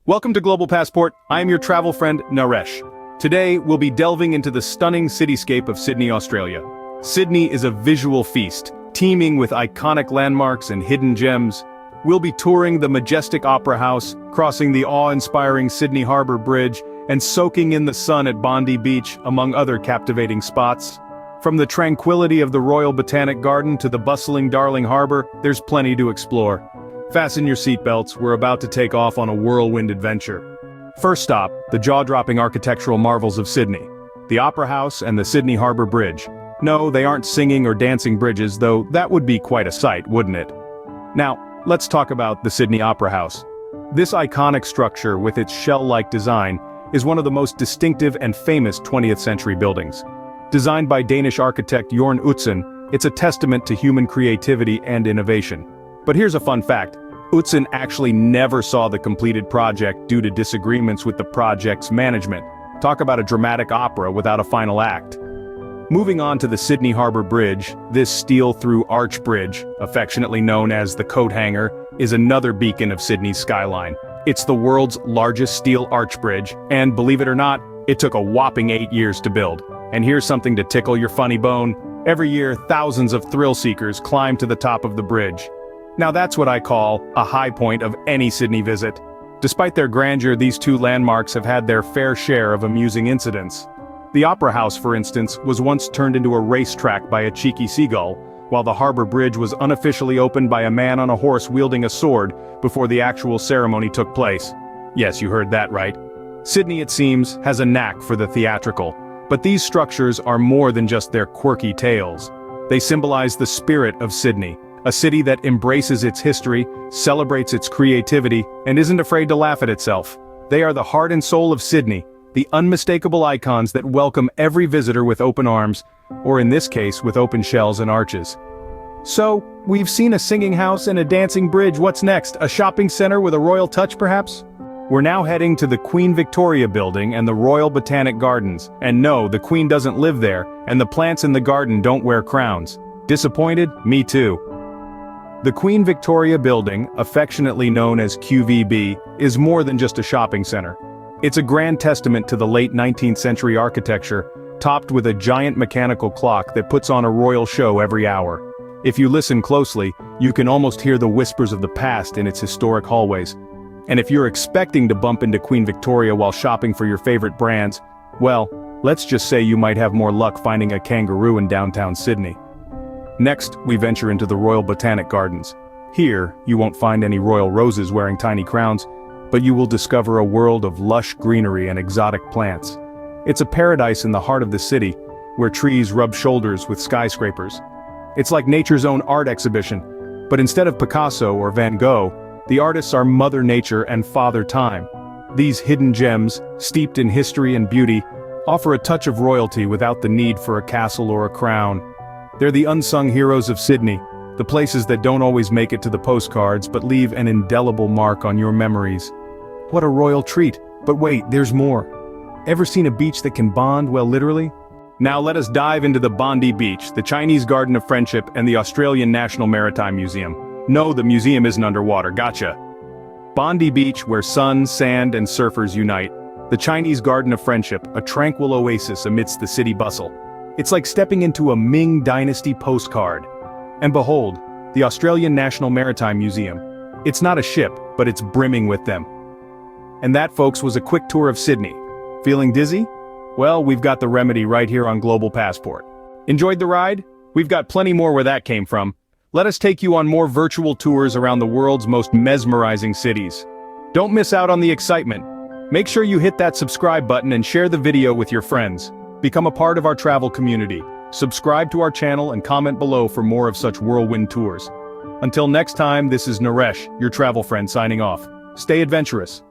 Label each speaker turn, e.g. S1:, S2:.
S1: Welcome to Global Passport. I am your travel friend, Naresh. Today, we'll be delving into the stunning cityscape of Sydney, Australia. Sydney is a visual feast, teeming with iconic landmarks and hidden gems. We'll be touring the majestic Opera House, crossing the awe-inspiring Sydney Harbour Bridge, and soaking in the sun at Bondi Beach, among other captivating spots. From the tranquility of the Royal Botanic Garden to the bustling Darling Harbour, there's plenty to explore. Fasten your seatbelts, we're about to take off on a whirlwind adventure. First stop, the jaw-dropping architectural marvels of Sydney. The Opera House and the Sydney Harbour Bridge. No, they aren't singing or dancing bridges, though that would be quite a sight, wouldn't it? Now, let's talk about the Sydney Opera House. This iconic structure, with its shell-like design, is one of the most distinctive and famous 20th century buildings. Designed by Danish architect Jørn Utzon, it's a testament to human creativity and innovation. But here's a fun fact. Utzon actually never saw the completed project due to disagreements with the project's management. Talk about a dramatic opera without a final act. Moving on to the Sydney Harbour Bridge, this steel-through arch bridge, affectionately known as the coat hanger, is another beacon of Sydney's skyline. It's the world's largest steel arch bridge, and believe it or not, it took a whopping 8 years to build. And here's something to tickle your funny bone. Every year, thousands of thrill-seekers climb to the top of the bridge. Now that's what I call a high point of any Sydney visit. Despite their grandeur, these two landmarks have had their fair share of amusing incidents. The Opera House, for instance, was once turned into a racetrack by a cheeky seagull, while the Harbour Bridge was unofficially opened by a man on a horse wielding a sword before the actual ceremony took place. Yes, you heard that right. Sydney, it seems, has a knack for the theatrical. But these structures are more than just their quirky tales. They symbolize the spirit of Sydney. A city that embraces its history, celebrates its creativity, and isn't afraid to laugh at itself. They are the heart and soul of Sydney, the unmistakable icons that welcome every visitor with open arms, or in this case, with open shells and arches. So, we've seen a singing house and a dancing bridge. What's next? A shopping center with a royal touch, perhaps? We're now heading to the Queen Victoria Building and the Royal Botanic Gardens. And no, the Queen doesn't live there, and the plants in the garden don't wear crowns. Disappointed? Me too. The Queen Victoria Building, affectionately known as QVB, is more than just a shopping center. It's a grand testament to the late 19th century architecture, topped with a giant mechanical clock that puts on a royal show every hour. If you listen closely, you can almost hear the whispers of the past in its historic hallways. And if you're expecting to bump into Queen Victoria while shopping for your favorite brands, well, let's just say you might have more luck finding a kangaroo in downtown Sydney. Next, we venture into the Royal Botanic Gardens. Here, you won't find any royal roses wearing tiny crowns, but you will discover a world of lush greenery and exotic plants. It's a paradise in the heart of the city, where trees rub shoulders with skyscrapers. It's like nature's own art exhibition, but instead of Picasso or Van Gogh, the artists are Mother Nature and Father Time. These hidden gems, steeped in history and beauty, offer a touch of royalty without the need for a castle or a crown. They're the unsung heroes of Sydney, the places that don't always make it to the postcards but leave an indelible mark on your memories. What a royal treat, but wait, there's more. Ever seen a beach that can bond, well, literally? Now let us dive into the Bondi Beach, the Chinese Garden of Friendship, and the Australian National Maritime Museum. No, the museum isn't underwater, gotcha. Bondi Beach, where sun, sand, and surfers unite. The Chinese Garden of Friendship, a tranquil oasis amidst the city bustle. It's like stepping into a Ming Dynasty postcard. And behold, the Australian National Maritime Museum. It's not a ship, but it's brimming with them. And that, folks, was a quick tour of Sydney. Feeling dizzy? Well, we've got the remedy right here on Global Passport. Enjoyed the ride? We've got plenty more where that came from. Let us take you on more virtual tours around the world's most mesmerizing cities. Don't miss out on the excitement. Make sure you hit that subscribe button and share the video with your friends. Become a part of our travel community. Subscribe to our channel and comment below for more of such whirlwind tours. Until next time, this is Naresh, your travel friend, signing off. Stay adventurous.